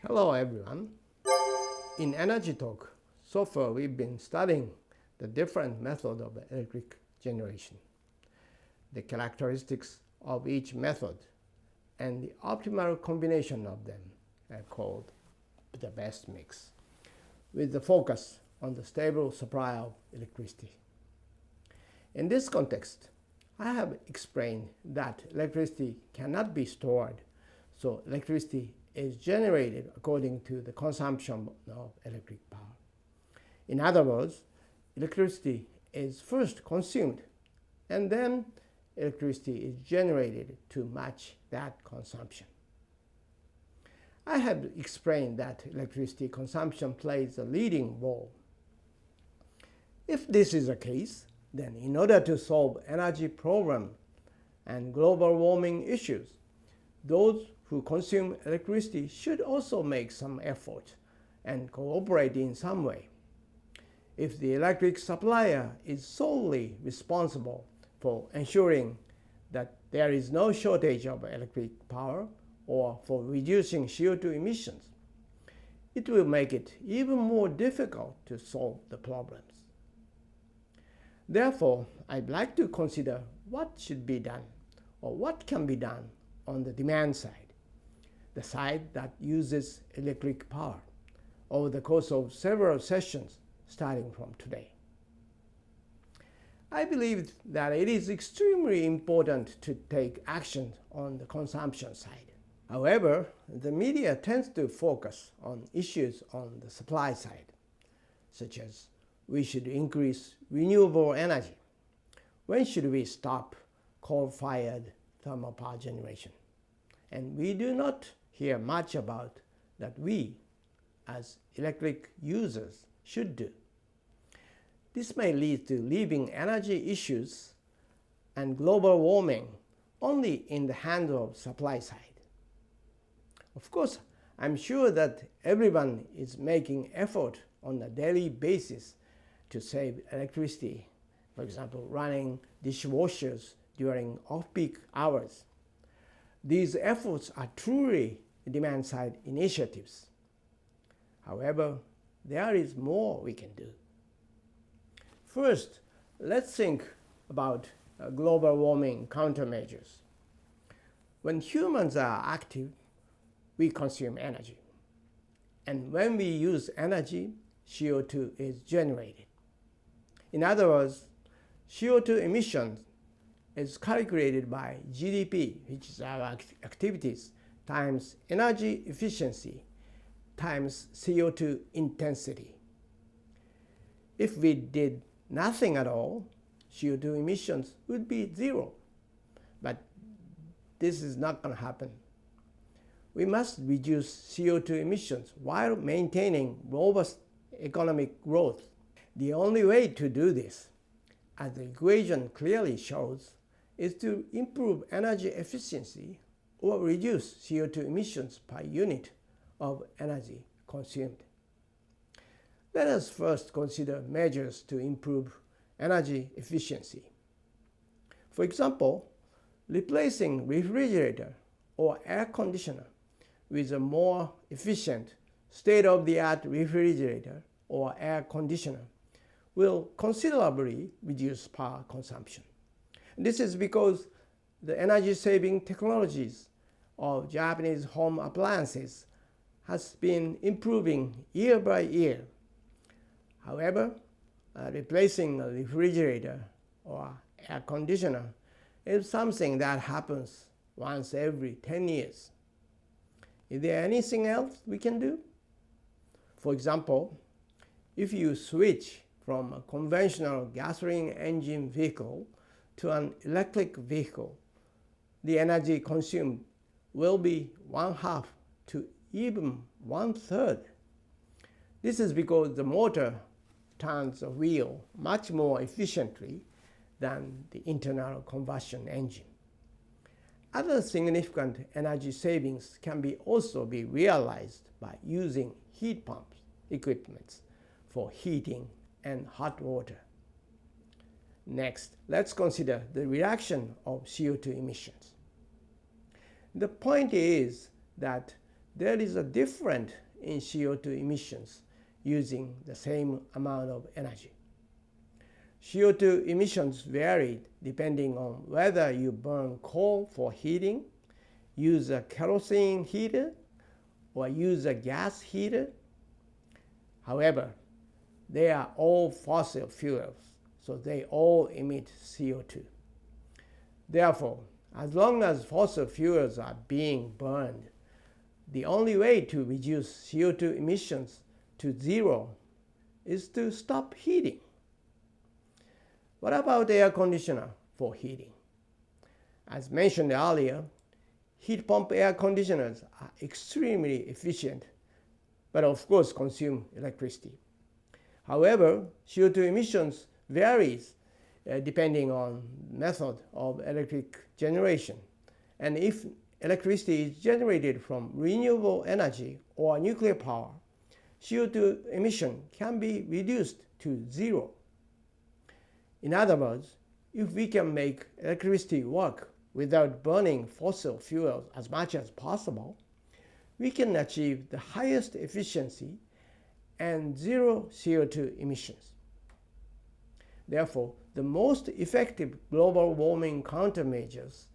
Hello everyone. In Energy Talk, so far we've been studying the different methods of electric generation, the characteristics of each method, and the optimal combination of them are called the best mix, with the focus on the stable supply of electricity. In this context, I have explained that electricity cannot be stored, so electricity is generated according to the consumption of electric power. In other words, electricity is first consumed, and then electricity is generated to match that consumption. I have explained that electricity consumption plays a leading role. If this is the case, then in order to solve energy problem and global warming issues, those who consume electricity should also make some effort and cooperate in some way. If the electric supplier is solely responsible for ensuring that there is no shortage of electric power or for reducing CO2 emissions, it will make it even more difficult to solve the problems. Therefore, I'd like to consider what should be done or what can be done on the demand side, the side that uses electric power, over the course of several sessions starting from today. I believe that it is extremely important to take action on the consumption side. However, the media tends to focus on issues on the supply side, such as we should increase renewable energy. When should we stop coal-fired thermal power generation? And we do not hear much about that we, as electric users, should do. This may lead to leaving energy issues and global warming only in the hands of supply side. Of course, I'm sure that everyone is making effort on a daily basis to save electricity, for example, running dishwashers during off-peak hours. These efforts are truly demand-side initiatives. However, there is more we can do. First, let's think about global warming countermeasures. When humans are active, we consume energy. And when we use energy, CO2 is generated. In other words, CO2 emissions is calculated by GDP, which is our activities, times energy efficiency times CO2 intensity. If we did nothing at all, CO2 emissions would be zero. But this is not going to happen. We must reduce CO2 emissions while maintaining robust economic growth. The only way to do this, as the equation clearly shows, is to improve energy efficiency or reduce CO2 emissions per unit of energy consumed. Let us first consider measures to improve energy efficiency. For example, replacing refrigerator or air conditioner with a more efficient state-of-the-art refrigerator or air conditioner will considerably reduce power consumption. This is because the energy-saving technologies of Japanese home appliances has been improving year by year. However, replacing a refrigerator or air conditioner is something that happens once every 10 years. Is there anything else we can do? For example, if you switch from a conventional gasoline engine vehicle to an electric vehicle, the energy consumed will be 1/2 to even 1/3. This is because the motor turns the wheel much more efficiently than the internal combustion engine. Other significant energy savings can also be realized by using heat pumps equipment for heating and hot water. Next, let's consider the reduction of CO2 emissions. The point is that there is a difference in CO2 emissions using the same amount of energy. CO2 emissions vary depending on whether you burn coal for heating, use a kerosene heater, or use a gas heater. However, they are all fossil fuels, so they all emit CO2. Therefore, as long as fossil fuels are being burned, the only way to reduce CO2 emissions to zero is to stop heating. What about air conditioner for heating? As mentioned earlier, heat pump air conditioners are extremely efficient, but of course consume electricity. However, CO2 emissions varies depending on method of electric generation. And if electricity is generated from renewable energy or nuclear power, CO2 emission can be reduced to zero. In other words, if we can make electricity work without burning fossil fuels as much as possible, we can achieve the highest efficiency and zero CO2 emissions. Therefore, the most effective global warming countermeasures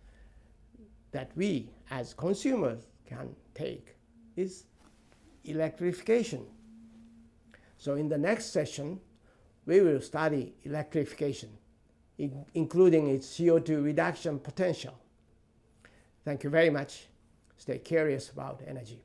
that we as consumers can take is electrification. So in the next session, we will study electrification, including its CO2 reduction potential. Thank you very much. Stay curious about energy.